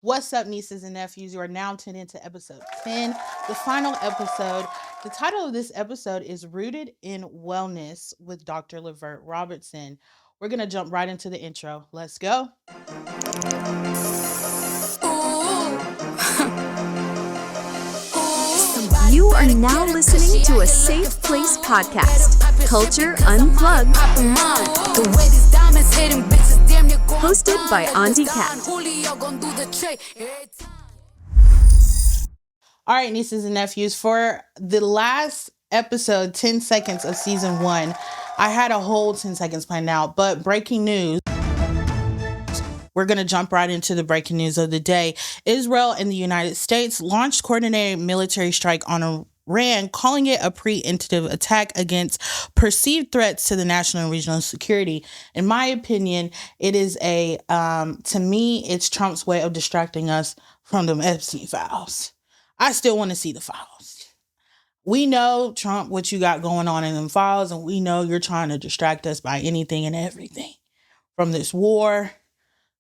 What's up, nieces and nephews? You are now tuned into episode 10, the final episode. The title of this episode is Rooted in Wellness with Dr. Levert Robinson. We're going to jump right into the intro. Let's go. You are now listening to a Safe Place podcast, Culture Unplugged, hosted by Auntie Kat. All right, nieces and nephews, for the last episode, 10 seconds of season 1, I had a whole 10 seconds planned out, but breaking news. We're going to jump right into the breaking news of the day. Israel and the United States launched coordinated military strike on Iran, calling it a preemptive attack against perceived threats to the national and regional security. In my opinion, it is to me, it's Trump's way of distracting us from the Epstein files. I still want to see the files. We know, Trump, what you got going on in them files, and we know you're trying to distract us by anything and everything. From this war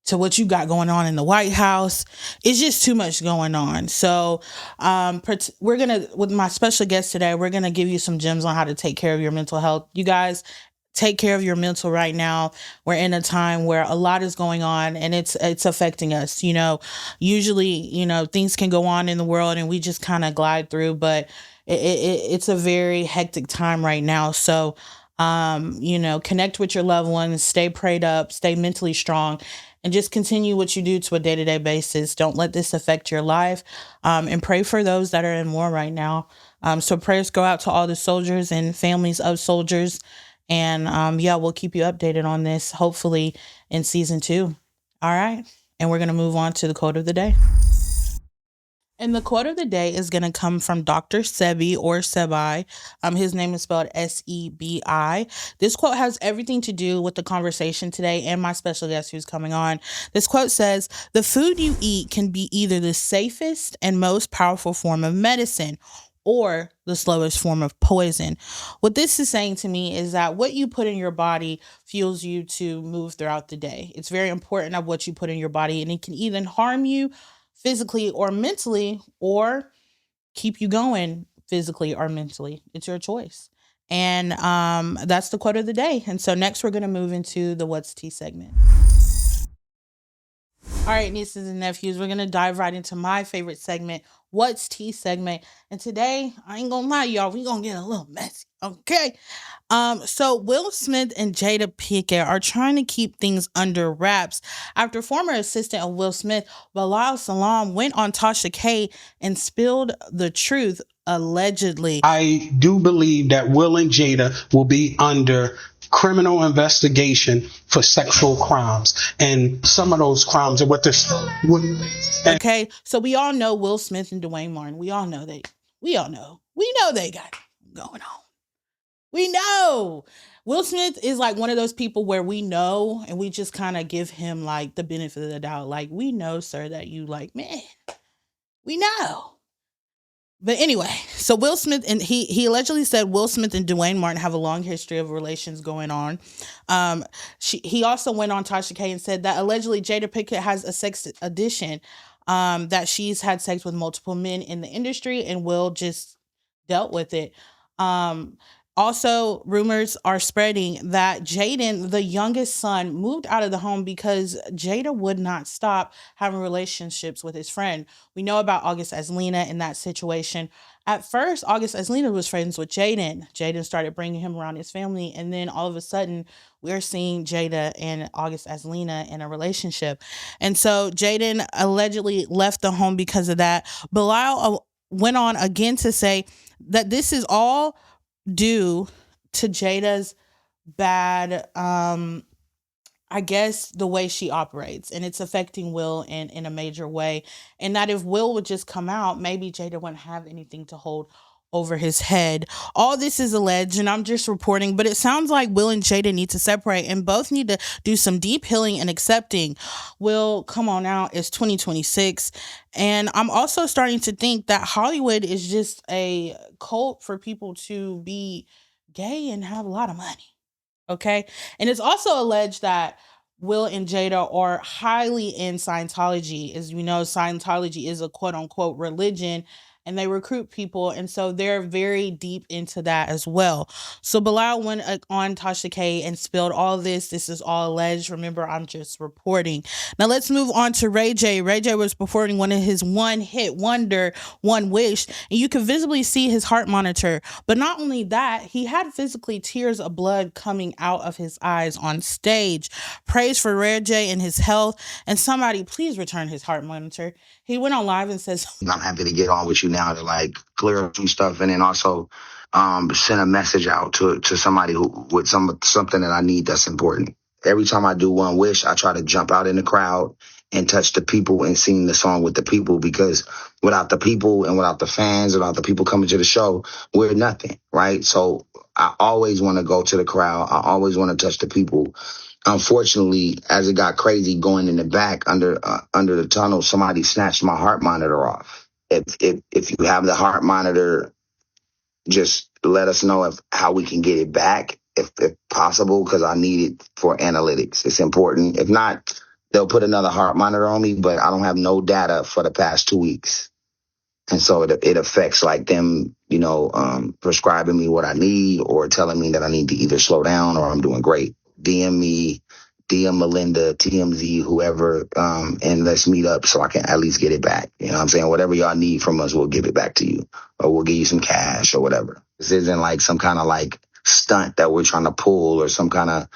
to what you got going on in the White House. It's just too much going on. So we're going to, with my special guest today, we're going to give you some gems on how to take care of your mental health. You guys, take care of your mental right now. We're in a time where a lot is going on and it's affecting us. You know, usually, things can go on in the world and we just kind of glide through, but it's a very hectic time right now. So, connect with your loved ones, stay prayed up, stay mentally strong, and just continue what you do to a day-to-day basis. Don't let this affect your life, and pray for those that are in war right now. So prayers go out to all the soldiers and families of soldiers. And we'll keep you updated on this, hopefully in season 2. All right. And we're going to move on to the quote of the day. And the quote of the day is going to come from Dr. Sebi or Sebi. His name is spelled Sebi. This quote has everything to do with the conversation today and my special guest who's coming on. This quote says, "The food you eat can be either the safest and most powerful form of medicine or the slowest form of poison." What this is saying to me is that what you put in your body fuels you to move throughout the day. It's very important of what you put in your body, and it can either harm you physically or mentally, or keep you going physically or mentally. It's your choice. And that's the quote of the day. And so next we're going to move into the What's Tea segment. All right, nieces and nephews, we're going to dive right into my favorite segment, What's Tea segment. And today, I ain't going to lie, y'all, we going to get a little messy, okay? So Will Smith and Jada Pinkett are trying to keep things under wraps after former assistant of Will Smith, Bilal Salam, went on Tasha K and spilled the truth, allegedly. I do believe that Will and Jada will be under criminal investigation for sexual crimes, and some of those crimes are what this. Okay, so we all know Will Smith and Dwayne Martin. We know they got going on. We know Will Smith is like one of those people where we know and we just kind of give him like the benefit of the doubt. Like, we know, sir, that you like, man, we know. But anyway, so Will Smith, and he allegedly said Will Smith and Dwayne Martin have a long history of relations going on. He also went on Tasha K and said that allegedly Jada Pinkett has a sex addiction, that she's had sex with multiple men in the industry, and Will just dealt with it. Also, rumors are spreading that Jaden, the youngest son, moved out of the home because Jada would not stop having relationships with his friend. We know about August Aslina in that situation. At first, August Aslina was friends with Jaden. Jaden started bringing him around his family, and then all of a sudden, we're seeing Jada and August Aslina in a relationship. And so Jaden allegedly left the home because of that. Bilal went on again to say that this is all due to Jada's bad, I guess, the way she operates, and it's affecting Will in a major way. And that if Will would just come out, maybe Jada wouldn't have anything to hold over his head. All this is alleged, and I'm just reporting, but it sounds like Will and Jada need to separate, and both need to do some deep healing and accepting. Will, come on out. It's 2026. And I'm also starting to think that Hollywood is just a cult for people to be gay and have a lot of money. Okay. And it's also alleged that Will and Jada are highly in Scientology. As we know, Scientology is a quote unquote religion and they recruit people. And so they're very deep into that as well. So Bilal went on Tasha K and spilled all this. This is all alleged. Remember, I'm just reporting. Now let's move on to Ray J. Ray J was performing one of his one hit wonder, One Wish, and you could visibly see his heart monitor. But not only that, he had physically tears of blood coming out of his eyes on stage. Praise for Ray J and his health. And somebody please return his heart monitor. He went on live and says, I'm happy to get on with you now to like clear up some stuff and then also send a message out to somebody who with something that I need that's important. Every time I do One Wish, I try to jump out in the crowd and touch the people and sing the song with the people, because without the people and without the fans, without the people coming to the show, we're nothing, right? So I always want to go to the crowd. I always want to touch the people. Unfortunately, as it got crazy going in the back under the tunnel, somebody snatched my heart monitor off. If you have the heart monitor, just let us know how we can get it back, if possible, because I need it for analytics. It's important. If not, they'll put another heart monitor on me, but I don't have no data for the past 2 weeks. And so it affects like them, prescribing me what I need or telling me that I need to either slow down or I'm doing great. DM me, DM Melinda, TMZ, whoever, and let's meet up so I can at least get it back. You know what I'm saying? Whatever y'all need from us, we'll give it back to you, or we'll give you some cash or whatever. This isn't like some kind of like stunt that we're trying to pull or some kind of,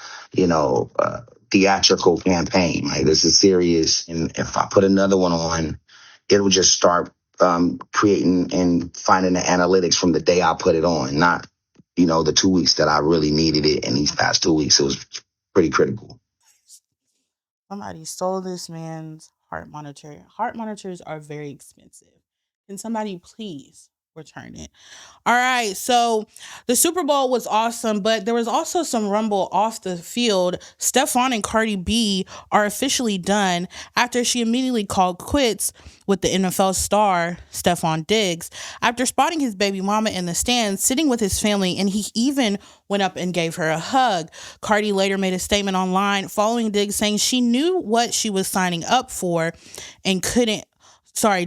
theatrical campaign. Like, this is serious. And if I put another one on, it'll just start creating and finding the analytics from the day I put it on, not, the 2 weeks that I really needed it. And these past 2 weeks, it was pretty critical. somebody stole this man's heart monitor. Heart monitors are very expensive. Can somebody please return it? All right, so the Super Bowl was awesome, but there was also some rumble off the field. Stephon and Cardi B are officially done after she immediately called quits with the NFL star Stephon Diggs after spotting his baby mama in the stands sitting with his family, and he even went up and gave her a hug. Cardi later made a statement online following Diggs saying she knew what she was signing up for and couldn't.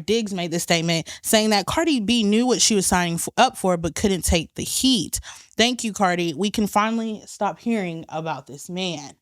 Diggs made this statement saying that Cardi B knew what she was signing up for, but couldn't take the heat. Thank you, Cardi. We can finally stop hearing about this man.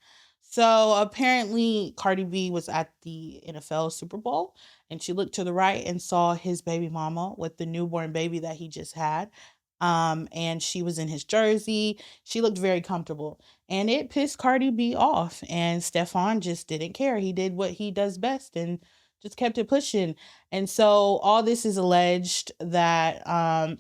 So apparently Cardi B was at the NFL Super Bowl and she looked to the right and saw his baby mama with the newborn baby that he just had. And she was in his jersey. She looked very comfortable and it pissed Cardi B off, and Stephon just didn't care. He did what he does best and just kept it pushing. And so all this is alleged that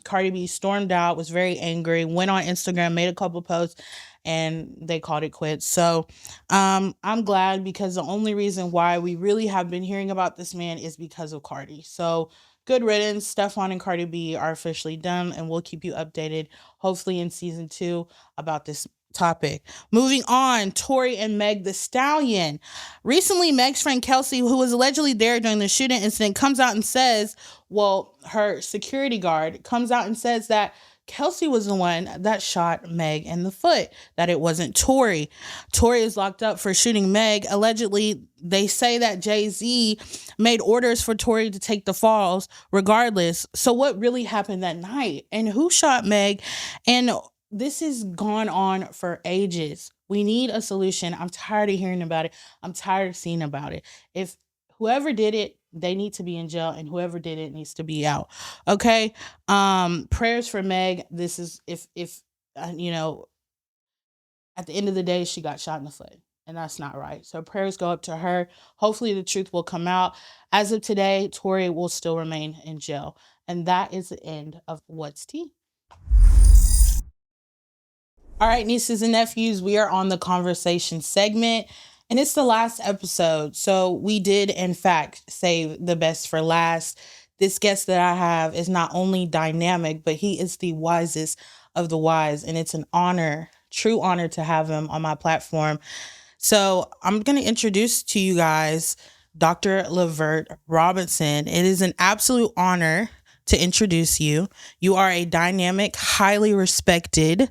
Cardi B stormed out, was very angry, went on Instagram, made a couple posts, and they called it quits. So I'm glad, because the only reason why we really have been hearing about this man is because of Cardi. So good riddance. Stephon and Cardi B are officially done, and we'll keep you updated, hopefully in season 2, about this topic. Moving on, Tory and Meg the Stallion. Recently, Meg's friend Kelsey, who was allegedly there during the shooting incident, comes out and says, her security guard comes out and says that Kelsey was the one that shot Meg in the foot, that it wasn't Tory. Tory is locked up for shooting Meg. Allegedly, they say that Jay-Z made orders for Tory to take the falls regardless. So what really happened that night? And who shot Meg? And this has gone on for ages. We need a solution. I'm tired of hearing about it. I'm tired of seeing about it. If whoever did it, they need to be in jail, and whoever did it needs to be out. Okay. Prayers for Meg. This is if at the end of the day, she got shot in the foot, and that's not right. So prayers go up to her. Hopefully the truth will come out. As of today, Tory will still remain in jail. And that is the end of What's Tea. All right, nieces and nephews, we are on the conversation segment, and it's the last episode. So we did, in fact, save the best for last. This guest that I have is not only dynamic, but he is the wisest of the wise, and it's an honor, true honor, to have him on my platform. So I'm going to introduce to you guys Dr. Levert Robinson. It is an absolute honor to introduce you. You are a dynamic, highly respected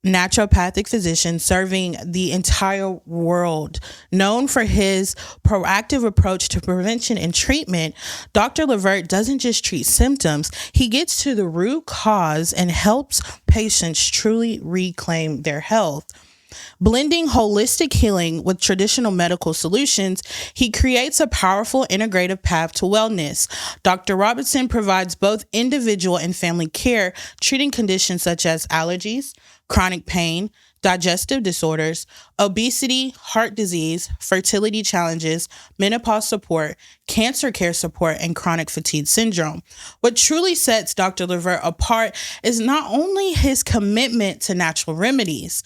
naturopathic physician serving the entire world. Known for his proactive approach to prevention and treatment, Dr. Levert doesn't just treat symptoms, he gets to the root cause and helps patients truly reclaim their health. Blending holistic healing with traditional medical solutions, he creates a powerful integrative path to wellness. Dr. Robinson provides both individual and family care, treating conditions such as allergies, chronic pain, digestive disorders, obesity, heart disease, fertility challenges, menopause support, cancer care support, and chronic fatigue syndrome. What truly sets Dr. Levert apart is not only his commitment to natural remedies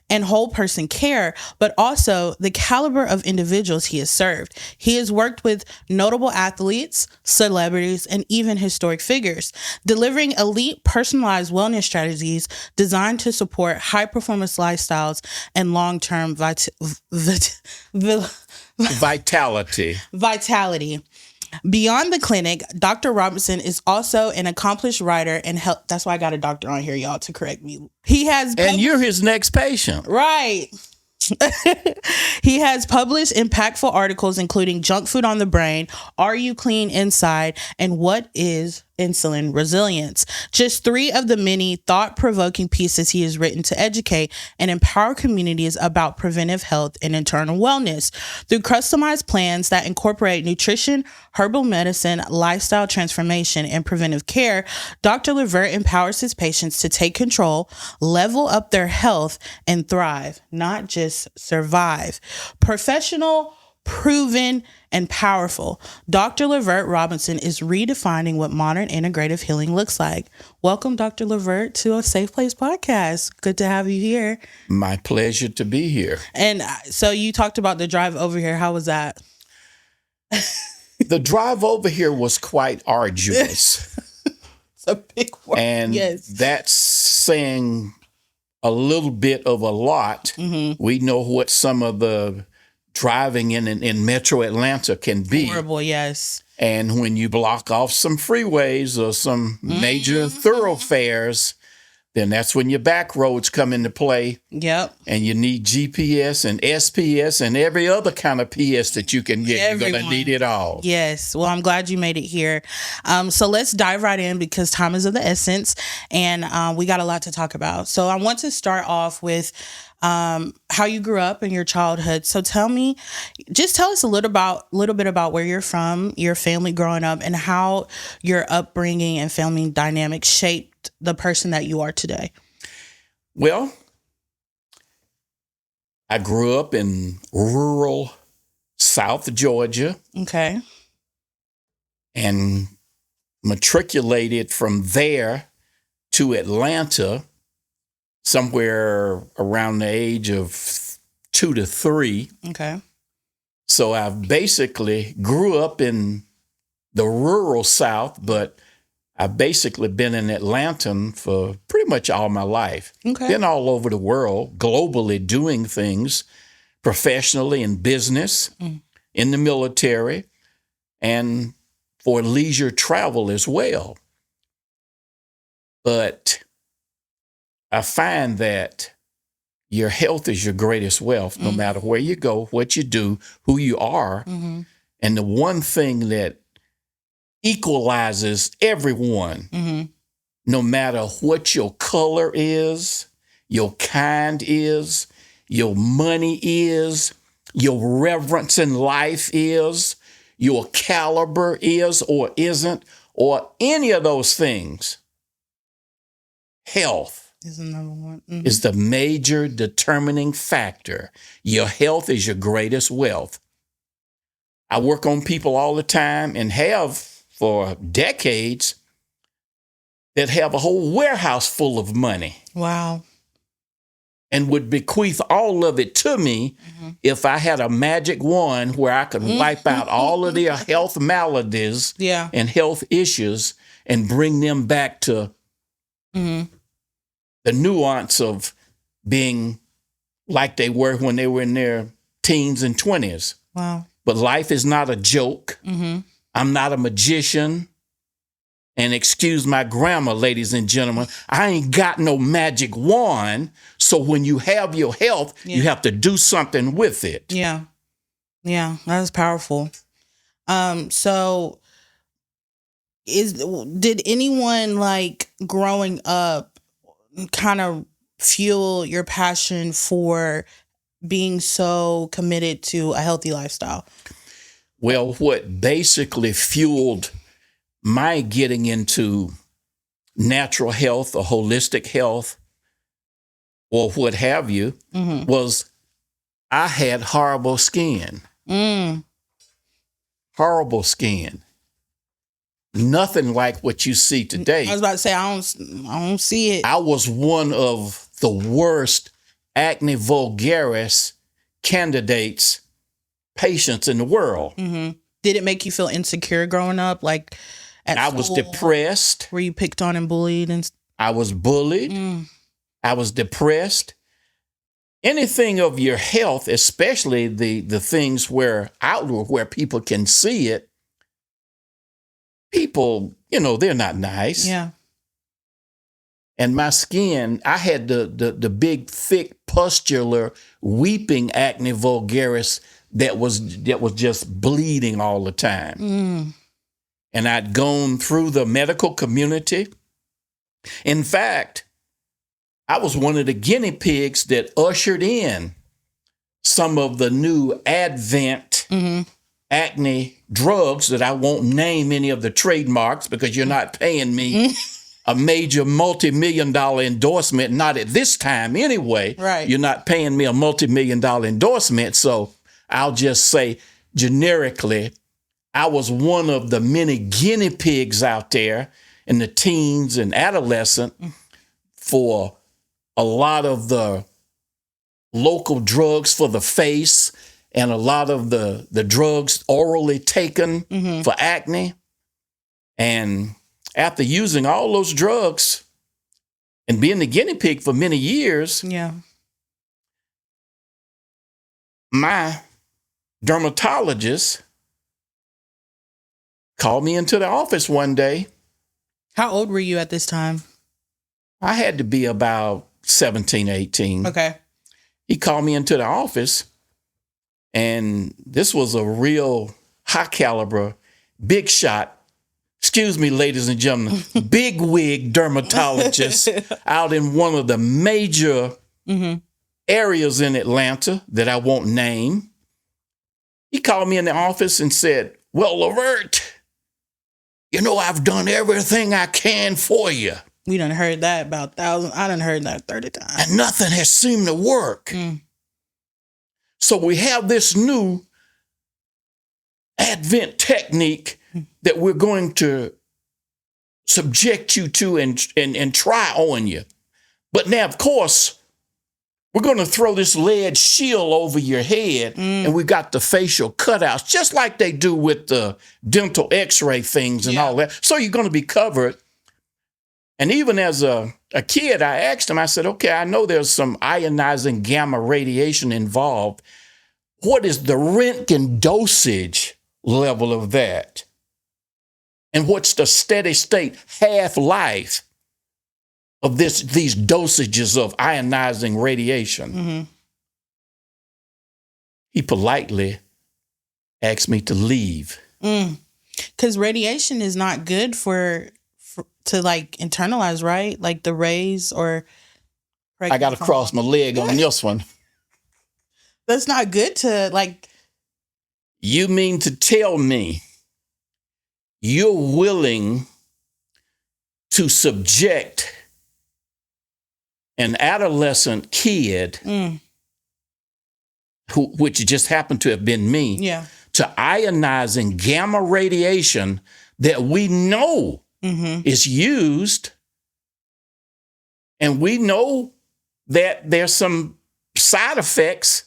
and whole person care, but also the caliber of individuals he has served. He has worked with notable athletes, celebrities, and even historic figures, delivering elite personalized wellness strategies designed to support high performance lifestyles and long-term vitality. Beyond the clinic, Dr. Robinson is also an accomplished writer and help. That's why I got a doctor on here, y'all, to correct me. He has, and you're his next patient, right? He has published impactful articles including Junk Food on the Brain, Are You Clean Inside, and What is Insulin Resilience. Just 3 of the many thought-provoking pieces he has written to educate and empower communities about preventive health and internal wellness. Through customized plans that incorporate nutrition, herbal medicine, lifestyle transformation, and preventive care, Dr. Levert empowers his patients to take control, level up their health, and thrive, not just survive. Professional, proven, and powerful, Dr. Levert Robinson is redefining what modern integrative healing looks like. Welcome, Dr. Levert, to a Safe Place podcast. Good to have you here. My pleasure to be here. And so you talked about the drive over here. How was that? The drive over here was quite arduous. It's a big word. And yes, that's saying a little bit of a lot. Mm-hmm. We know what some of the driving in Metro Atlanta can be. Horrible, yes. And when you block off some freeways or some major thoroughfares, then that's when your back roads come into play. Yep. And you need GPS and SPS and every other kind of PS that you can get. Everyone. You're going to need it all. Yes. Well, I'm glad you made it here. So let's dive right in because time is of the essence and we got a lot to talk about. So I want to start off with how you grew up in your childhood. So tell us a little bit about where you're from, your family growing up, and how your upbringing and family dynamics shaped the person that you are today. Well, I grew up in rural South Georgia. Okay. And matriculated from there to Atlanta somewhere around the age of 2 to 3. Okay. So I basically grew up in the rural South, but I've basically been in Atlanta for pretty much all my life. Okay. Been all over the world, globally doing things professionally in business, in the military, and for leisure travel as well. But I find that your health is your greatest wealth, no matter where you go, what you do, who you are. Mm-hmm. And the one thing that equalizes everyone, no matter what your color is, your kind is, your money is, your reverence in life is, your caliber is or isn't, or any of those things, health is the number one. Is the major determining factor. Your health is your greatest wealth. I work on people all the time and have for decades that have a whole warehouse full of money. Wow. And would bequeath all of it to me if I had a magic wand where I could wipe out all of their health maladies and health issues and bring them back to the nuance of being like they were when they were in their teens and 20s. Wow. But life is not a joke. I'm not a magician. And excuse my grammar, ladies and gentlemen, I ain't got no magic wand. So when you have your health, you have to do something with it. Yeah. Yeah, that was powerful. So did anyone like growing up kind of fuel your passion for being so committed to a healthy lifestyle? Well, what basically fueled my getting into natural health or holistic health or what have you was I had horrible skin. Horrible skin. Nothing like what you see today. I was about to say, I don't see it. I was one of the worst acne vulgaris candidates, patients in the world. Did it make you feel insecure growing up? Like at I school, was depressed. were you picked on and bullied? And I was bullied. I was depressed. Anything of your health, especially the things where outward, where people can see it, people, they're not nice. Yeah. And my skin, I had the big, thick, pustular, weeping acne vulgaris that was just bleeding all the time. And I'd gone through the medical community. In fact, I was one of the guinea pigs that ushered in some of the new advent acne drugs that I won't name any of the trademarks because you're not paying me a major multi-million-dollar endorsement, not at this time anyway. Right. You're not paying me a multi-million-dollar endorsement. So I'll just say generically, I was one of the many guinea pigs out there in the teens and adolescent for a lot of the local drugs for the face and a lot of the drugs orally taken for acne. And after using all those drugs and being the guinea pig for many years, my dermatologist called me into the office one day. How old were you at this time? I had to be about 17, 18. Okay. He called me into the office, and this was a real high caliber, big shot, excuse me, ladies and gentlemen, big wig dermatologist out in one of the major areas in Atlanta that I won't name. He called me in the office and said, "Well, Levert, I've done everything I can for you. We done heard that about 1,000. I done heard that 30 times. And nothing has seemed to work. So we have this new advent technique that we're going to subject you to and try on you. But now, of course, we're going to throw this lead shield over your head, and we got the facial cutouts, just like they do with the dental x-ray things and all that. So you're going to be covered. And even as a kid, I asked him, I said, okay, I know there's some ionizing gamma radiation involved. What is the Röntgen dosage level of that? And what's the steady state half-life of these dosages of ionizing radiation? He politely asked me to leave. Because radiation is not good to like internalize, right? Like the rays or... I got to cross my leg on this one. That's not good to like... You mean to tell me you're willing to subject an adolescent kid, which just happened to have been me, to ionizing gamma radiation that we know is used, and we know that there's some side effects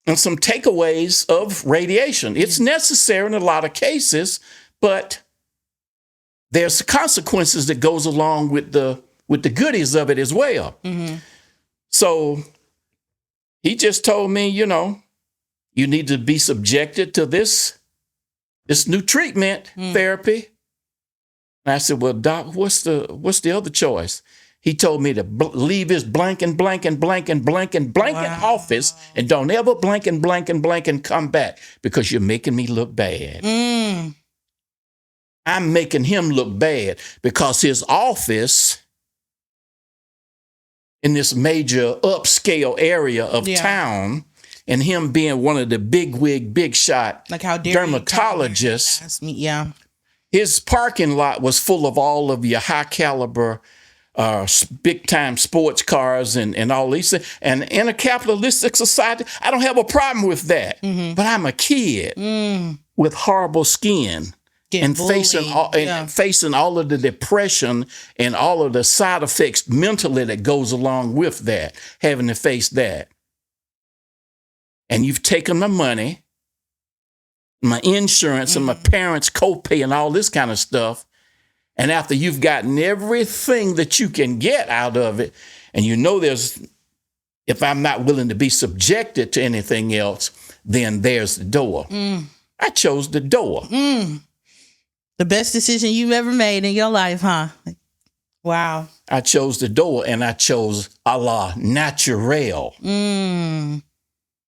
and some takeaways of radiation. It's necessary in a lot of cases, but there's consequences that goes along with the goodies of it as well. So he just told me, you need to be subjected to this new treatment therapy. And I said, well, Doc, what's the other choice? He told me to leave his blank and blank and blank and blank and blank in office and don't ever blank and blank and blank and come back because you're making me look bad. I'm making him look bad because his office in this major upscale area of town and him being one of the big shot like how dermatologists. His parking lot was full of all of your high caliber, big time sports cars and all these things. And in a capitalistic society, I don't have a problem with that. But I'm a kid with horrible skin and facing all of the depression and all of the side effects mentally that goes along with that, having to face that. And you've taken my money, my insurance and my parents' copay and all this kind of stuff. And after you've gotten everything that you can get out of it, and you know if I'm not willing to be subjected to anything else, then there's the door. I chose the door. The best decision you've ever made in your life, huh? Wow. I chose the door, and I chose a la naturel.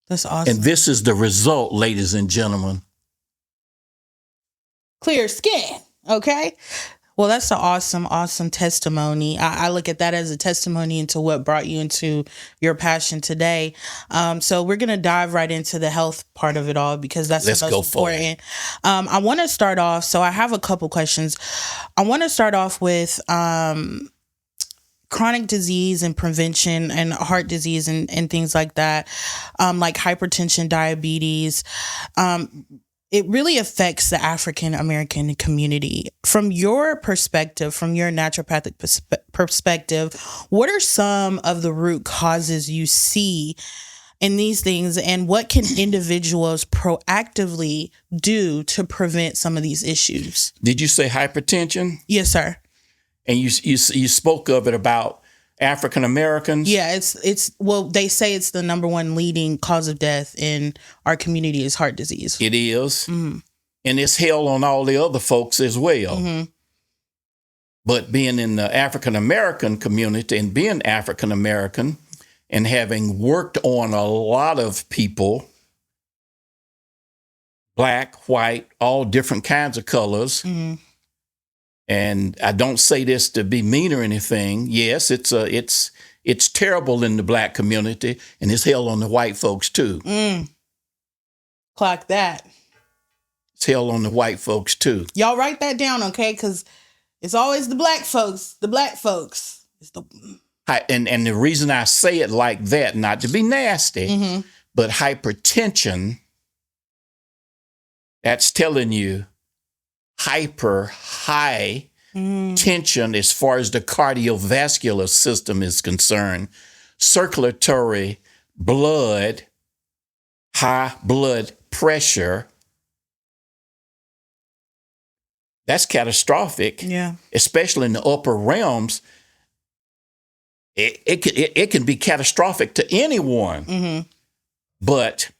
That's awesome. And this is the result, ladies and gentlemen. Clear skin. Okay. Well, that's an awesome testimony. I look at that as a testimony into what brought you into your passion today. So we're going to dive right into the health part of it all because that's the most important. I want to start off. So I have a couple questions. I want to start off with chronic disease and prevention and heart disease and things like that, like hypertension, diabetes. It really affects the African American community. From your perspective, from your naturopathic perspective, what are some of the root causes you see in these things, and what can individuals proactively do to prevent some of these issues? Did you say hypertension? Yes, sir. And you spoke of it about African Americans? Yeah, it's well, they say it's the number one leading cause of death in our community is heart disease. It is. And it's hell on all the other folks as well. But being in the African American community and being African American and having worked on a lot of people, black, white, all different kinds of colors. And I don't say this to be mean or anything. Yes, it's terrible in the black community, and it's hell on the white folks too. Clock that. It's hell on the white folks too. Y'all write that down, okay? Because it's always the black folks. The black folks. And the reason I say it like that, not to be nasty, but hypertension, that's telling you high tension as far as the cardiovascular system is concerned, circulatory blood, high blood pressure. That's catastrophic. Yeah. Especially in the upper realms. It can be catastrophic to anyone. But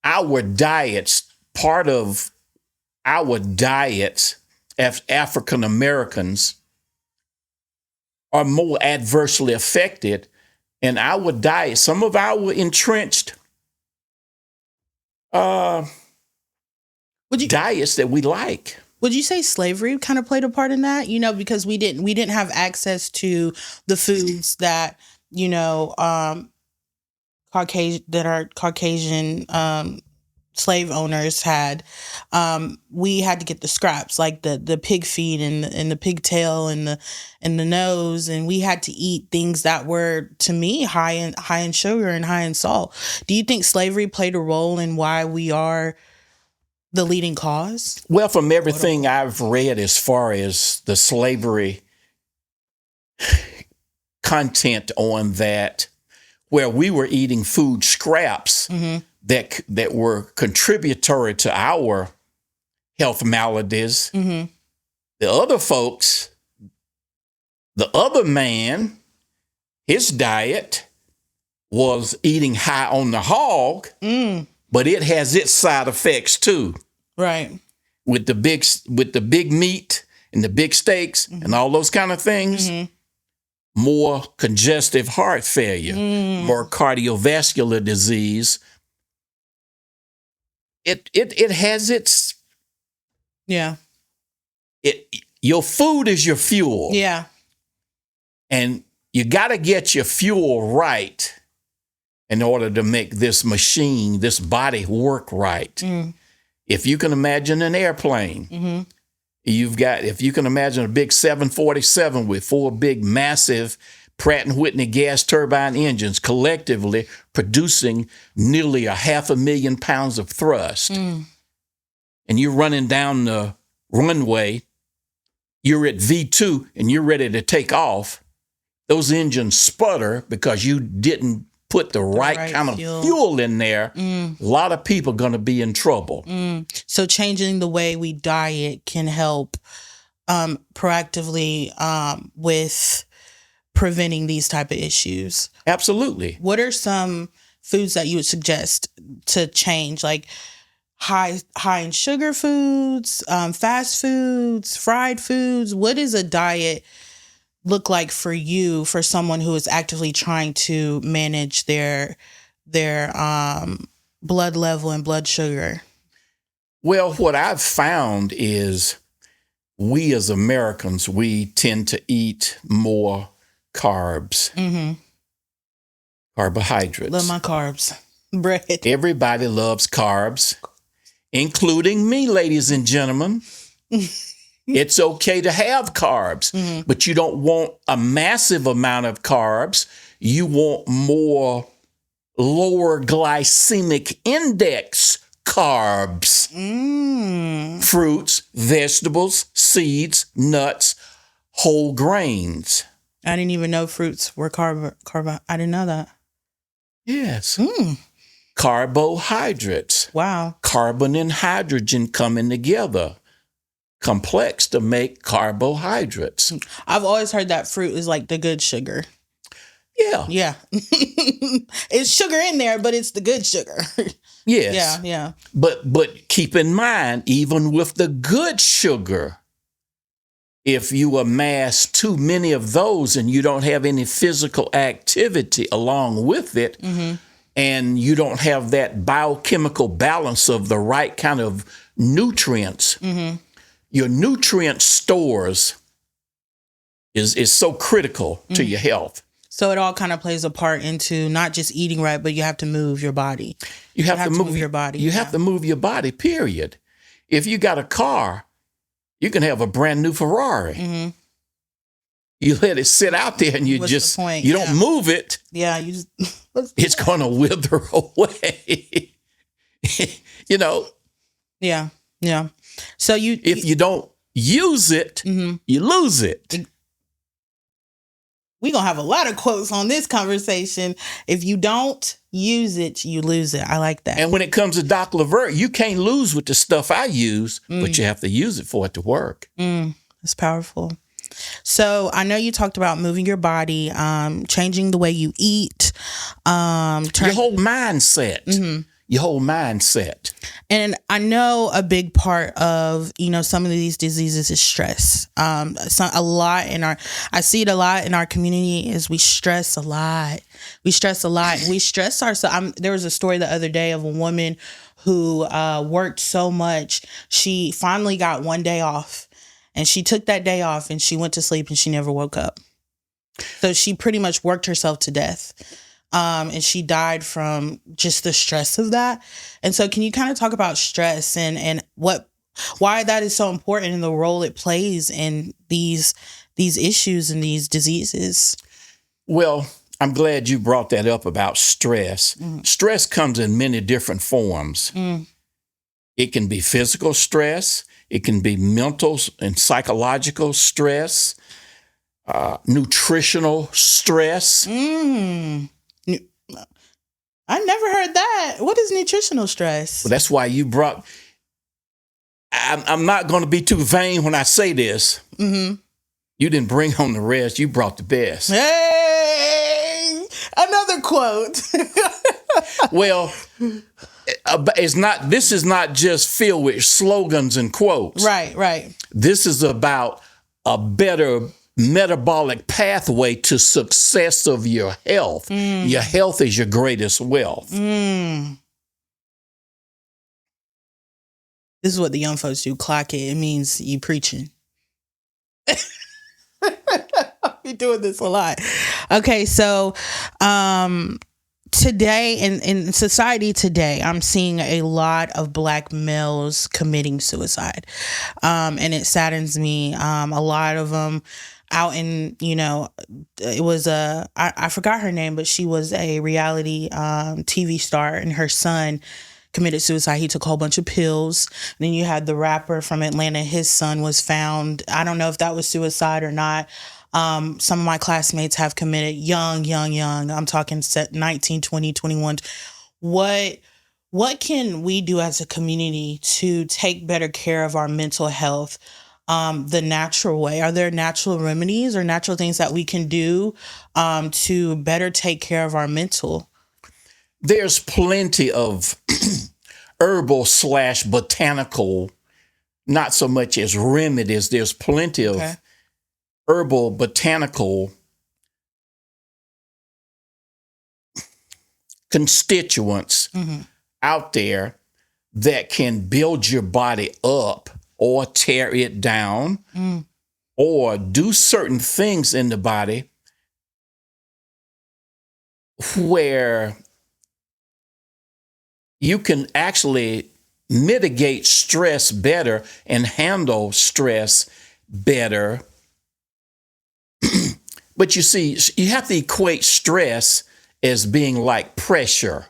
our diets, part of our diets as African Americans are more adversely affected, and our diet, some of our entrenched diets that we like. Would you say slavery kind of played a part in that? You know, because we didn't have access to the foods that, you know, Caucasian slave owners had. We had to get the scraps, like the pig feet and the pigtail and the nose, and we had to eat things that were, to me, high in sugar and high in salt. Do you think slavery played a role in why we are the leading cause? Well, from everything I've read as far as the slavery content on that, where we were eating food scraps that were contributory to our health maladies. The other folks, the other man, his diet was eating high on the hog, but it has its side effects too. Right. With the big meat and the big steaks and all those kind of things, more congestive heart failure, more cardiovascular disease. It has its your food is your fuel. Yeah. And you got to get your fuel right in order to make this machine, this body work right. If you can imagine an airplane, if you can imagine a big 747 with 4 big, massive Pratt & Whitney gas turbine engines collectively producing nearly 500,000 pounds of thrust, and you're running down the runway, you're at V2 and you're ready to take off, those engines sputter because you didn't put the right kind of fuel in there. A lot of people are going to be in trouble. So changing the way we diet can help proactively with preventing these type of issues. Absolutely. What are some foods that you would suggest to change? Like high in sugar foods, fast foods, fried foods. What does a diet look like for you, for someone who is actively trying to manage their blood level and blood sugar? Well, what I've found is we as Americans, we tend to eat more carbs, carbohydrates. Love my carbs. Bread. Everybody loves carbs, including me, ladies and gentlemen. It's okay to have carbs, but you don't want a massive amount of carbs. You want more lower glycemic index carbs. Fruits, vegetables, seeds, nuts, whole grains. I didn't even know fruits were carb. I didn't know that. Yes. Carbohydrates. Wow. Carbon and hydrogen coming together. Complex to make carbohydrates. I've always heard that fruit is like the good sugar. Yeah. Yeah. It's sugar in there, but it's the good sugar. Yes. Yeah. But keep in mind, even with the good sugar, if you amass too many of those and you don't have any physical activity along with it, and you don't have that biochemical balance of the right kind of nutrients, your nutrient stores is so critical to your health. So it all kind of plays a part into not just eating right, but you have to move your body. You have to move your body. You have to move your body, period. If you got a car, you can have a brand new Ferrari. You let it sit out there and you don't move it. Yeah. You just, it's going to wither away. You know? Yeah. Yeah. So if you don't use it, you lose it. We're going to have a lot of quotes on this conversation. If you don't use it, you lose it. I like that. And when it comes to Doc Levert, you can't lose with the stuff I use, but you have to use it for it to work. That's powerful. So I know you talked about moving your body, changing the way you eat. Your whole mindset. Your whole mindset. And I know a big part of, some of these diseases is stress. I see it a lot in our community is we stress a lot. We stress ourselves. There was a story the other day of a woman who worked so much. She finally got one day off and she took that day off and she went to sleep and she never woke up. So she pretty much worked herself to death. And she died from just the stress of that. And so can you kind of talk about stress and why that is so important and the role it plays in these issues and these diseases? Well, I'm glad you brought that up about stress. Stress comes in many different forms. It can be physical stress. It can be mental and psychological stress, nutritional stress. I never heard that. What is nutritional stress? Well, that's why you brought... I'm not going to be too vain when I say this. You didn't bring home the rest. You brought the best. Hey! Another quote. Well, it's not. This is not just filled with slogans and quotes. Right. This is about a better metabolic pathway to success of your health. Your health is your greatest wealth. This is what the young folks do. Clock it. It means you preaching. You're doing this a lot. Okay, so today in society today, I'm seeing a lot of Black males committing suicide, and it saddens me. A lot of them out in, it was I forgot her name, but she was a reality TV star, and her son committed suicide. He took a whole bunch of pills. And then you had the rapper from Atlanta. His son was found. I don't know if that was suicide or not. Some of my classmates have committed young. I'm talking 19, 20, 21. What can we do as a community to take better care of our mental health the natural way? Are there natural remedies or natural things that we can do to better take care of our mental? There's plenty of herbal/botanical, not so much as remedies. There's plenty of herbal botanical constituents out there that can build your body up or tear it down or do certain things in the body where you can actually mitigate stress better and handle stress better. But you see, you have to equate stress as being like pressure.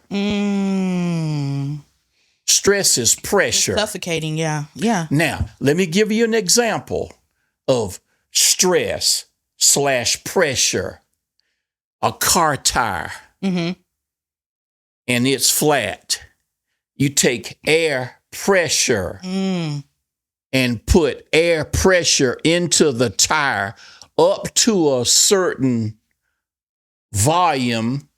Stress is pressure. It's suffocating, yeah. Now, let me give you an example of stress/pressure. A car tire, and it's flat. You take air pressure and put air pressure into the tire up to a certain volume,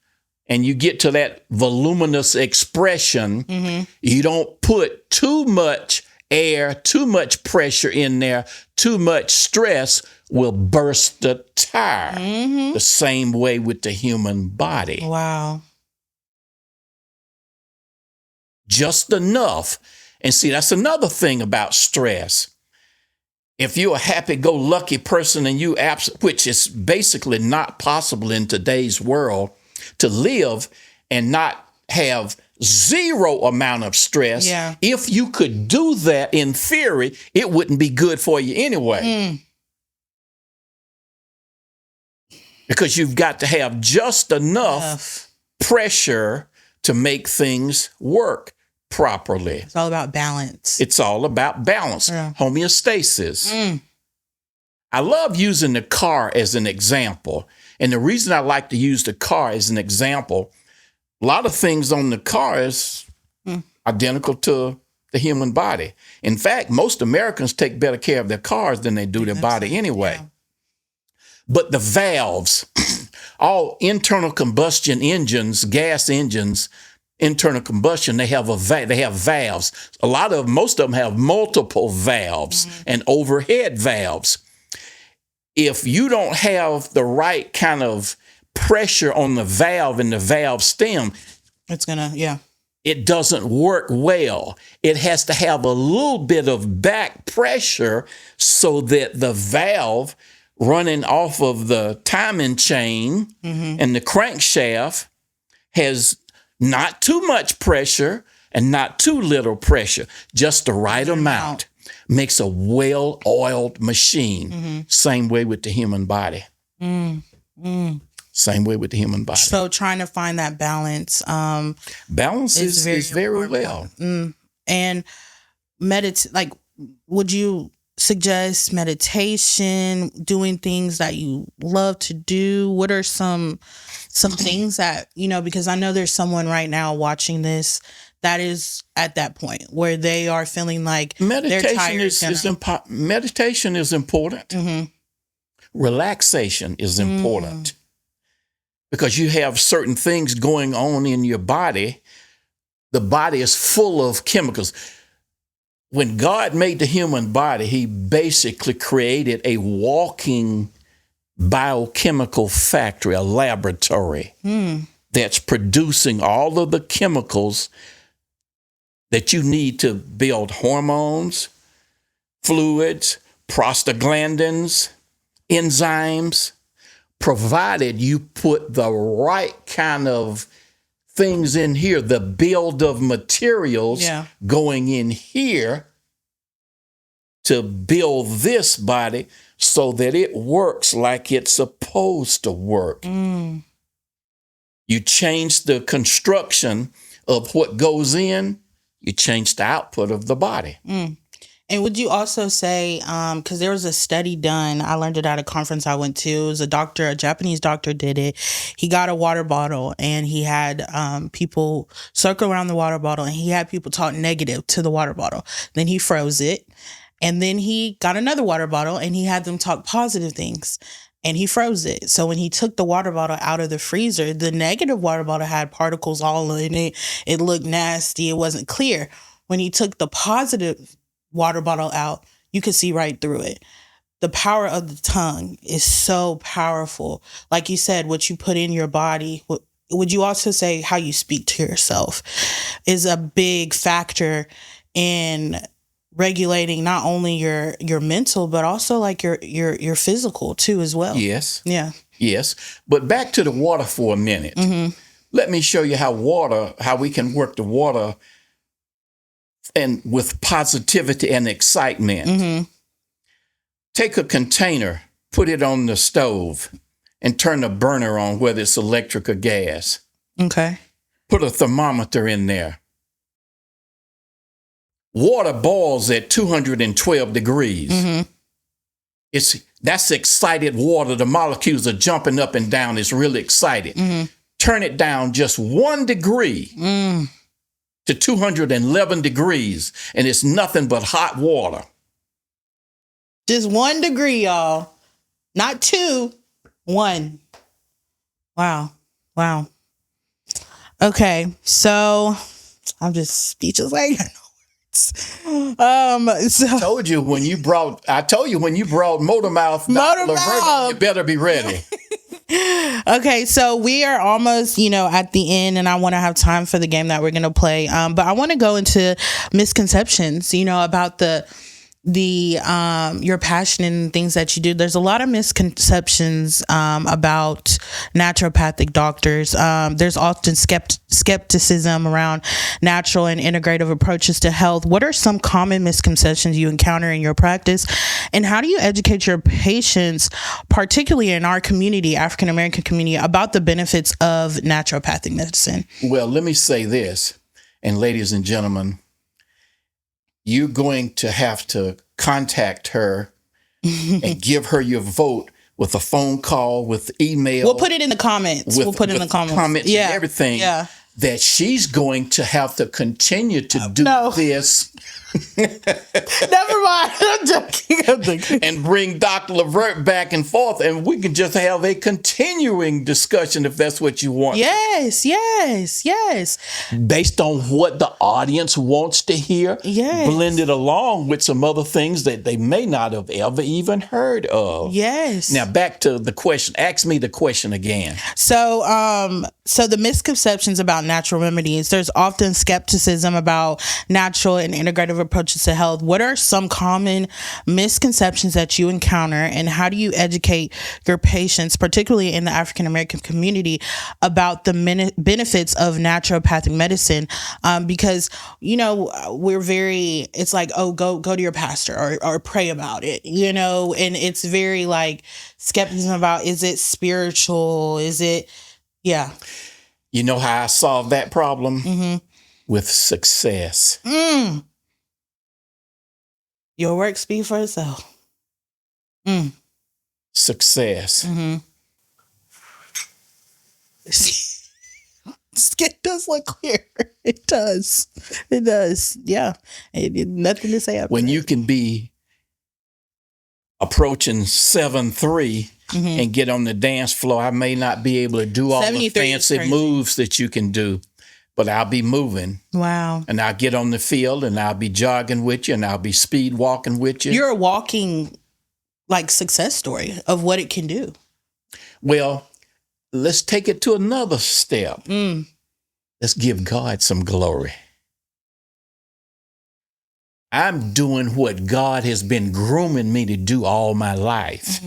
and you get to that voluminous expression. You don't put too much air, too much pressure in there, too much stress will burst the tire. The same way with the human body. Wow. Just enough. And see, that's another thing about stress. If you're a happy-go-lucky person and which is basically not possible in today's world, to live and not have zero amount of stress. If you could do that in theory, it wouldn't be good for you anyway. Because you've got to have just enough pressure to make things work properly. It's all about balance. It's all about balance. Homeostasis. I love using the car as an example. And the reason I like to use the car as an example, a lot of things on the car is identical to the human body. In fact, most Americans take better care of their cars than they do their body anyway. But the valves, all internal combustion engines, gas engines, internal combustion, they have valves. Most of them have multiple valves and overhead valves. If you don't have the right kind of pressure on the valve and the valve stem, it doesn't work well. It has to have a little bit of back pressure so that the valve running off of the timing chain and the crankshaft has not too much pressure and not too little pressure, just the right amount. Makes a well-oiled machine. Same way with the human body. Same way with the human body. So trying to find that balance. Balance is very well. And would you suggest meditation, doing things that you love to do? What are some things that, because I know there's someone right now watching this that is at that point where they are feeling like meditation meditation is important. Relaxation is important because you have certain things going on in your body The body is full of chemicals. When God made the human body, he basically created a walking biochemical factory, a laboratory that's producing all of the chemicals that you need to build hormones, fluids, prostaglandins, enzymes, provided you put the right kind of things in here, the build of materials going in here to build this body so that it works like it's supposed to work. You change the construction of what goes in, you change the output of the body. And would you also say, because there was a study done, I learned it at a conference I went to. It was a Japanese doctor did it. He got a water bottle and he had people circle around the water bottle and he had people talk negative to the water bottle. Then he froze it. And then he got another water bottle and he had them talk positive things. And he froze it. So when he took the water bottle out of the freezer, the negative water bottle had particles all in it. It looked nasty. It wasn't clear. When he took the positive water bottle out, you could see right through it. The power of the tongue is so powerful. Like you said, what you put in your body, would you also say how you speak to yourself is a big factor in regulating not only your mental, but also like your physical too as well. Yes. Yeah. Yes. But back to the water for a minute. Let me show you how we can work the water and with positivity and excitement. Take a container, put it on the stove, and turn the burner on, whether it's electric or gas. Okay. Put a thermometer in there. Water boils at 212 degrees. That's excited water. The molecules are jumping up and down. It's really excited. Turn it down just 1 degree to 211 degrees, and it's nothing but hot water. Just 1 degree, y'all. Not 2, 1. Wow. Okay, so I'm just speechless. I told you when you brought Motor Mouth, you better be ready. Okay, so we are almost, at the end, and I want to have time for the game that we're going to play. But I want to go into misconceptions, about your passion and things that you do. There's a lot of misconceptions about naturopathic doctors. There's often skepticism around natural and integrative approaches to health. What are some common misconceptions you encounter in your practice, and how do you educate your patients, particularly in our community, African American community, about the benefits of naturopathic medicine? Well, let me say this, and ladies and gentlemen, you're going to have to contact her and give her your vote with a phone call, with email. We'll put it in the comments. Comments and everything. Yeah. That she's going to have to continue to do this. Never mind. I'm joking. And bring Dr. Levert back and forth, and we can just have a continuing discussion if that's what you want. Yes. Based on what the audience wants to hear, blended along with some other things that they may not have ever even heard of. Yes. Now back to the question. Ask me the question again. So the misconceptions about natural remedies. There's often skepticism about natural and integrative approaches to health. What are some common misconceptions that you encounter, and how do you educate your patients, particularly in the African American community, about the benefits of naturopathic medicine? Because we're it's like, oh, go to your pastor or pray about it, and it's very like skepticism about, is it spiritual? Is it, yeah. You know how I solved that problem? With success. Your work speak for itself. Success. Skin does look clear. It does. Yeah. Nothing to say. When you can be approaching 7'3" and get on the dance floor, I may not be able to do all the fancy moves that you can do, but I'll be moving. Wow. And I'll get on the field and I'll be jogging with you and I'll be speed walking with you. You're a walking like success story of what it can do. Well, let's take it to another step. Let's give God some glory. I'm doing what God has been grooming me to do all my life.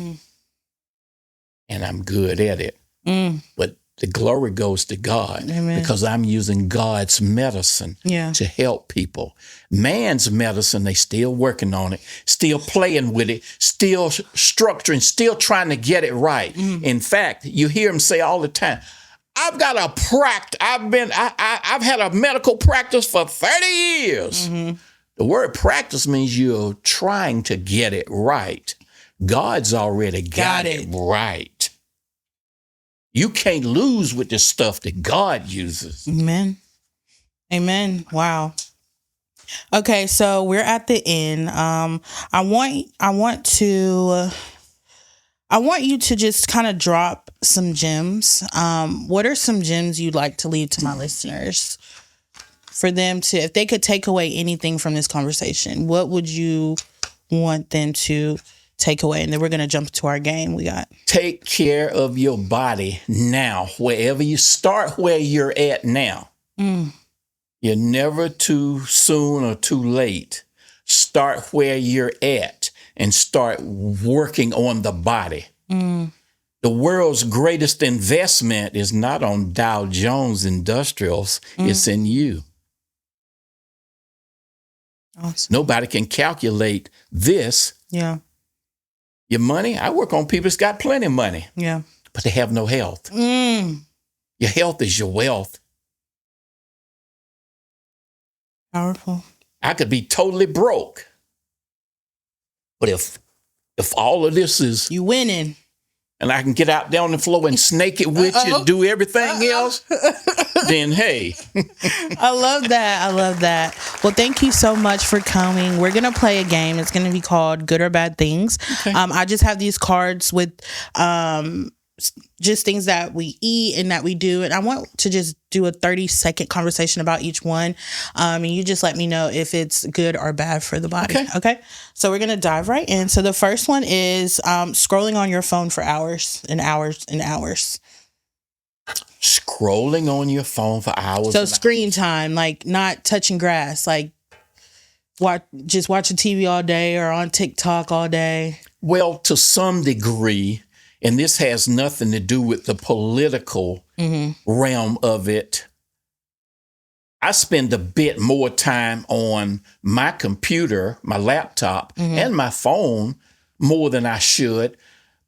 And I'm good at it. But the glory goes to God. Amen. Because I'm using God's medicine to help people. Man's medicine, they still working on it, still playing with it, still structuring, still trying to get it right. In fact, you hear him say all the time, I've got a practice. I've had a medical practice for 30 years. The word practice means you're trying to get it right. God's already got it right. You can't lose with the stuff that God uses. Amen. Amen. Wow. Okay, so we're at the end. I want you to just kind of drop some gems. What are some gems you'd like to leave to my listeners? For them to, if they could take away anything from this conversation, what would you want them to take away? And then we're going to jump to our game we got. Take care of your body now, wherever you start, where you're at now. You're never too soon or too late. Start where you're at and start working on the body. The world's greatest investment is not on Dow Jones Industrials, it's in you. Awesome. Nobody can calculate this. Yeah. Your money, I work on people that's got plenty of money. Yeah. But they have no health. Your health is your wealth. Powerful. I could be totally broke. But if all of this is... You winning. And I can get out there on the floor and snake it with you and do everything else, then hey. I love that. I love that. Well, thank you so much for coming. We're going to play a game. It's going to be called Good or Bad Things. Okay. I just have these cards with just things that we eat and that we do. And I want to just do a 30-second conversation about each one. And you just let me know if it's good or bad for the body. Okay? So we're going to dive right in. So the first one is scrolling on your phone for hours and hours and hours. Scrolling on your phone for hours. So screen time, like not touching grass, like just watching TV all day or on TikTok all day. Well, to some degree, and this has nothing to do with the political realm of it. I spend a bit more time on my computer, my laptop, and my phone more than I should.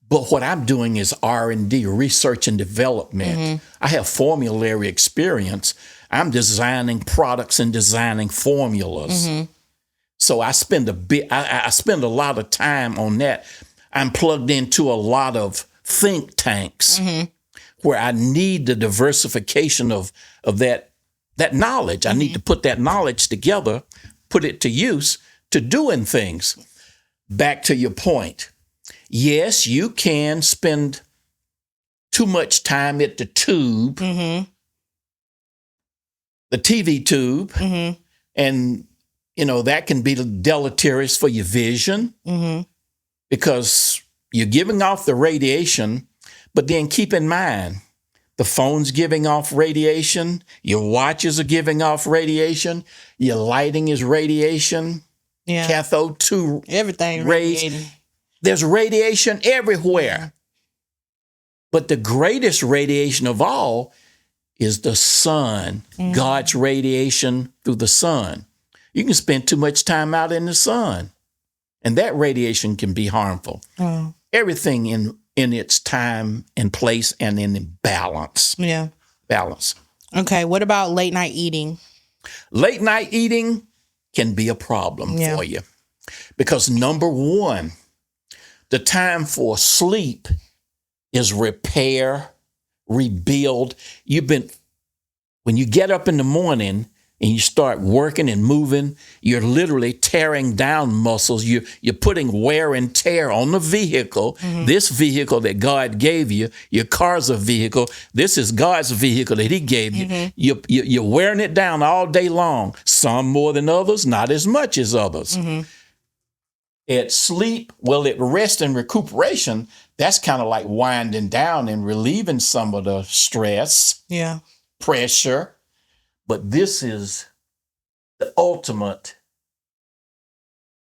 But what I'm doing is R&D, research and development. I have formulary experience. I'm designing products and designing formulas. So I spend I spend a lot of time on that. I'm plugged into a lot of think tanks where I need the diversification of that knowledge. I need to put that knowledge together, put it to use to doing things. Back to your point. Yes, you can spend too much time at the tube, the TV tube, and, that can be deleterious for your vision because you're giving off the radiation, but then keep in mind, the phone's giving off radiation, your watches are giving off radiation, your lighting is radiation, cathode 2 everything rays. radiating. There's radiation everywhere. But the greatest radiation of all is the sun, God's radiation through the sun. You can spend too much time out in the sun, and that radiation can be harmful. Everything in its time and place and in balance. Yeah. Balance. Okay, what about late night eating? Late night eating can be a problem for you. Because number one, the time for sleep is repair, rebuild. When you get up in the morning and you start working and moving, you're literally tearing down muscles. You're putting wear and tear on the vehicle. This vehicle that God gave you, your car's a vehicle. This is God's vehicle that he gave you. You're wearing it down all day long. Some more than others, not as much as others. At sleep, at rest and recuperation, that's kind of like winding down and relieving some of the stress, pressure. But this is the ultimate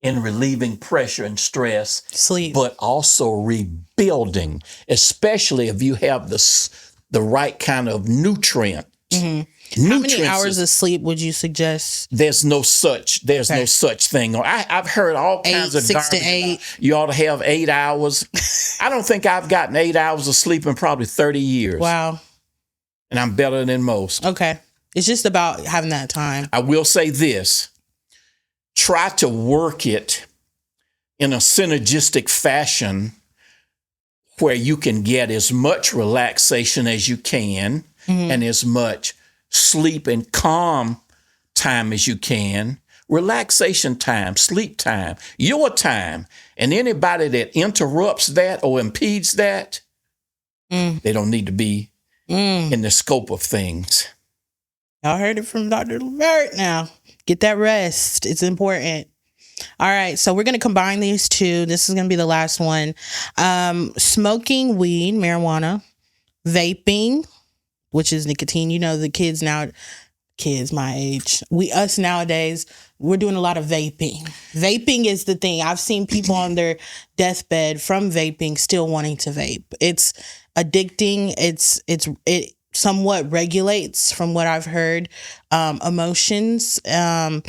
in relieving pressure and stress. Sleep. But also rebuilding, especially if you have the right kind of nutrient. How many hours of sleep would you suggest? There's no such thing. I've heard all kinds of 6 to garbage 8. about you ought to have 8 hours. I don't think I've gotten 8 hours of sleep in probably 30 years. Wow. And I'm better than most. Okay. It's just about having that time. I will say this. Try to work it in a synergistic fashion where you can get as much relaxation as you can and as much sleep and calm time as you can. Relaxation time, sleep time, your time. And anybody that interrupts that or impedes that, they don't need to be in the scope of things. Y'all heard it from Dr. Levert now. Get that rest. It's important. All right. So we're going to combine these two. This is going to be the last one. Smoking weed, marijuana, vaping, which is nicotine. You know, the kids my age, us nowadays, we're doing a lot of vaping. Vaping is the thing. I've seen people on their deathbed from vaping still wanting to vape. It's addicting. It somewhat regulates, from what I've heard, emotions. So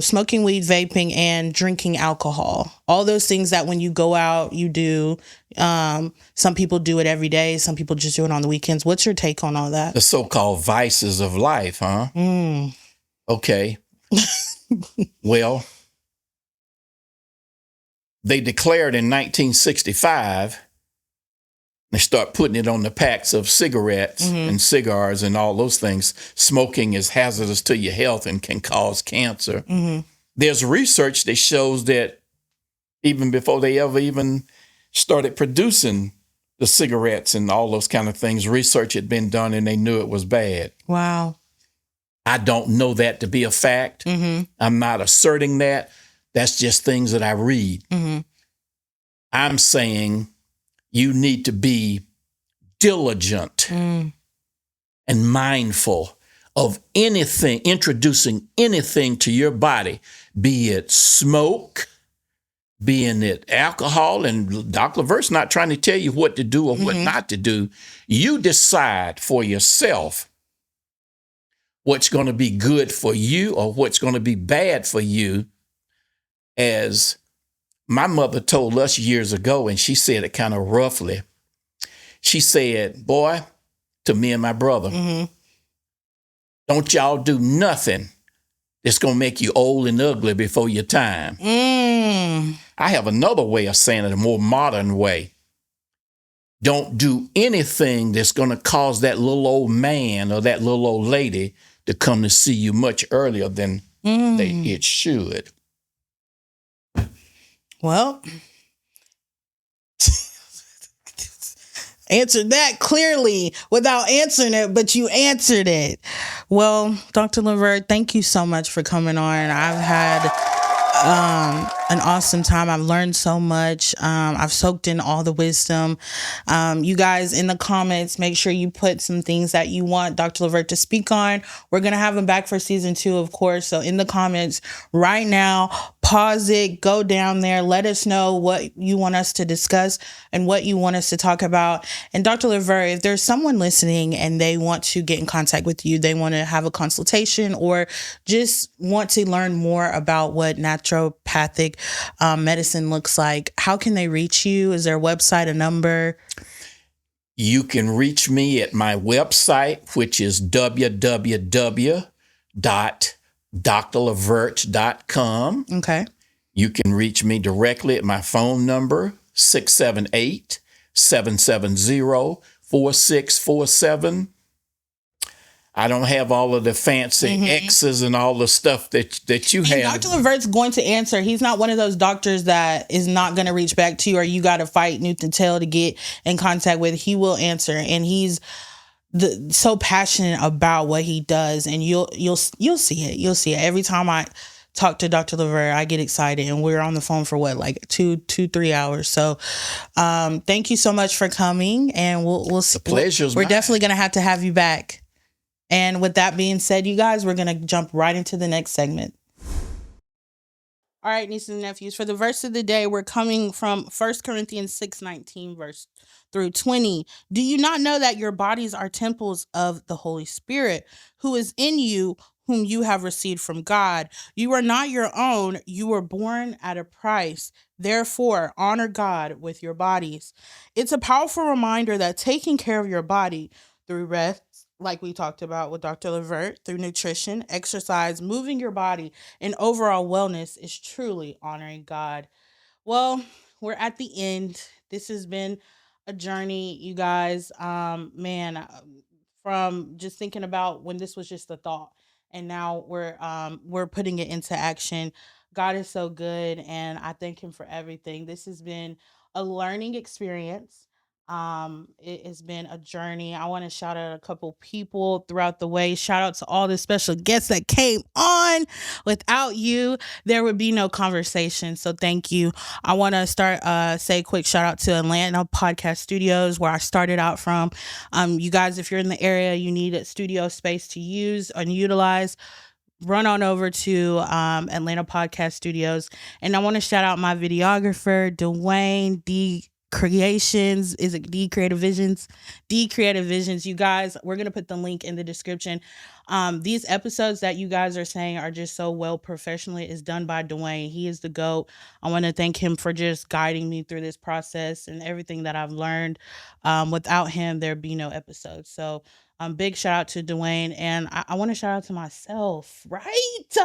smoking weed, vaping, and drinking alcohol. All those things that when you go out, you do. Some people do it every day. Some people just do it on the weekends. What's your take on all that? The so-called vices of life, huh? Okay. Well, they declared in 1965, they start putting it on the packs of cigarettes and cigars and all those things. Smoking is hazardous to your health and can cause cancer. There's research that shows that even before they ever even started producing the cigarettes and all those kind of things, research had been done and they knew it was bad. Wow. I don't know that to be a fact. I'm not asserting that. That's just things that I read. I'm saying you need to be diligent and mindful of anything, introducing anything to your body, be it smoke, being it alcohol. And Dr. Levert's not trying to tell you what to do or what not to do. You decide for yourself what's going to be good for you or what's going to be bad for you. As my mother told us years ago, and she said it kind of roughly. She said, boy, to me and my brother, don't y'all do nothing that's going to make you old and ugly before your time. I have another way of saying it, a more modern way. Don't do anything that's going to cause that little old man or that little old lady to come to see you much earlier than it should. Well, answered that clearly without answering it, but you answered it. Well, Dr. Levert, thank you so much for coming on. I've had an awesome time. I've learned so much. I've soaked in all the wisdom. You guys in the comments, make sure you put some things that you want Dr. Levert to speak on. We're going to have him back for season 2, of course. So in the comments right now, pause it, go down there. Let us know what you want us to discuss and what you want us to talk about. And Dr. Levert, if there's someone listening and they want to get in contact with you, they want to have a consultation or just want to learn more about what naturopathic medicine looks like, how can they reach you? Is there a website, a number? You can reach me at my website, which is www.drlevert.com. Okay. You can reach me directly at my phone number, 678-770-4647. I don't have all of the fancy X's and all the stuff that you have. Dr. Levert's going to answer. He's not one of those doctors that is not going to reach back to you, or you got to fight tooth and tail to get in contact with. He will answer, and he's so passionate about what he does, and you'll see it. You'll see it every time I talk to Dr. Levert. I get excited, and we're on the phone for what, like 3 hours. So, thank you so much for coming, and we'll see. The pleasure's We're mine. definitely going to have you back. And with that being said, you guys, we're going to jump right into the next segment. All right, nieces and nephews, for the verse of the day, we're coming from 1 Corinthians 6:19 verse through 20. Do you not know that your bodies are temples of the Holy Spirit, who is in you, whom you have received from God? You are not your own. You were born at a price. Therefore, honor God with your bodies. It's a powerful reminder that taking care of your body through rest, like we talked about with Dr. Levert, through nutrition, exercise, moving your body, and overall wellness is truly honoring God. Well, we're at the end. This has been a journey, you guys. From just thinking about when this was just a thought, and now we're putting it into action. God is so good, and I thank him for everything. This has been a learning experience. It has been a journey. I want to shout out a couple people throughout the way. Shout out to all the special guests that came on. Without you, there would be no conversation. So thank you. I want to say a quick shout out to Atlanta Podcast Studios, where I started out from. You guys, if you're in the area, you need a studio space to use and utilize, run on over to Atlanta Podcast Studios. And I want to shout out my videographer, Dwayne D. Creations. Is it D Creative Visions? D Creative Visions. You guys, we're going to put the link in the description. These episodes that you guys are saying are just so well professionally is done by Dwayne. He is the GOAT. I want to thank him for just guiding me through this process and everything that I've learned. Without him, there'd be no episodes. So big shout out to Dwayne. And I want to shout out to myself, right?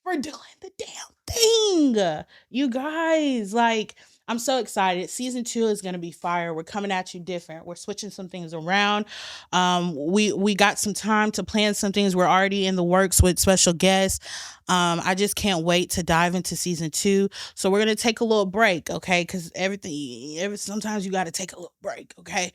For doing the damn thing. You guys, like, I'm so excited. Season 2 is going to be fire. We're coming at you different. We're switching some things around. We got some time to plan some things. We're already in the works with special guests. I just can't wait to dive into season 2. So we're going to take a little break, okay? Because sometimes you got to take a little break, okay?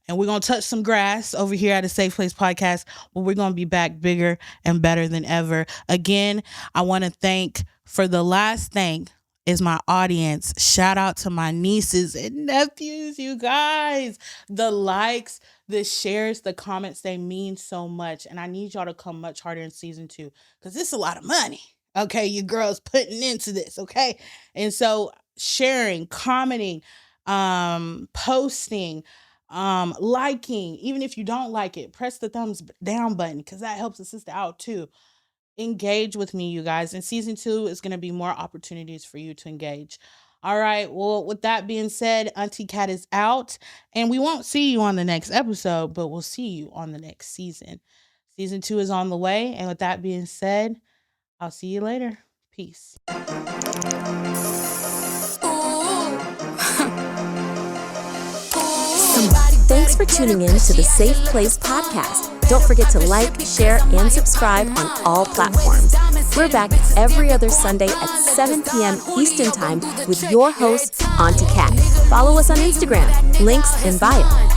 And we're going to touch some grass over here at a Safe Place Podcast, but we're going to be back bigger and better than ever. Again, I want to thank, for the last thing, is my audience. Shout out to my nieces and nephews, you guys. The likes, the shares, the comments, they mean so much. And I need y'all to come much harder in season 2, because it's a lot of money. Okay, you girls putting into this, okay? And so sharing, commenting, posting, liking, even if you don't like it, press the thumbs down button, because that helps a sister out too. Engage with me, you guys. In season 2 is going to be more opportunities for you to engage. All right. Well, with that being said, Auntie Cat is out, and we won't see you on the next episode, but we'll see you on the next season. Season 2 is on the way. And with that being said, I'll see you later. Peace. Thanks for tuning in to the Safe Place Podcast. Don't forget to like, share, and subscribe on all platforms. We're back every other Sunday at 7 p.m. Eastern Time with your host, Auntie Cat. Follow us on Instagram. Links in bio.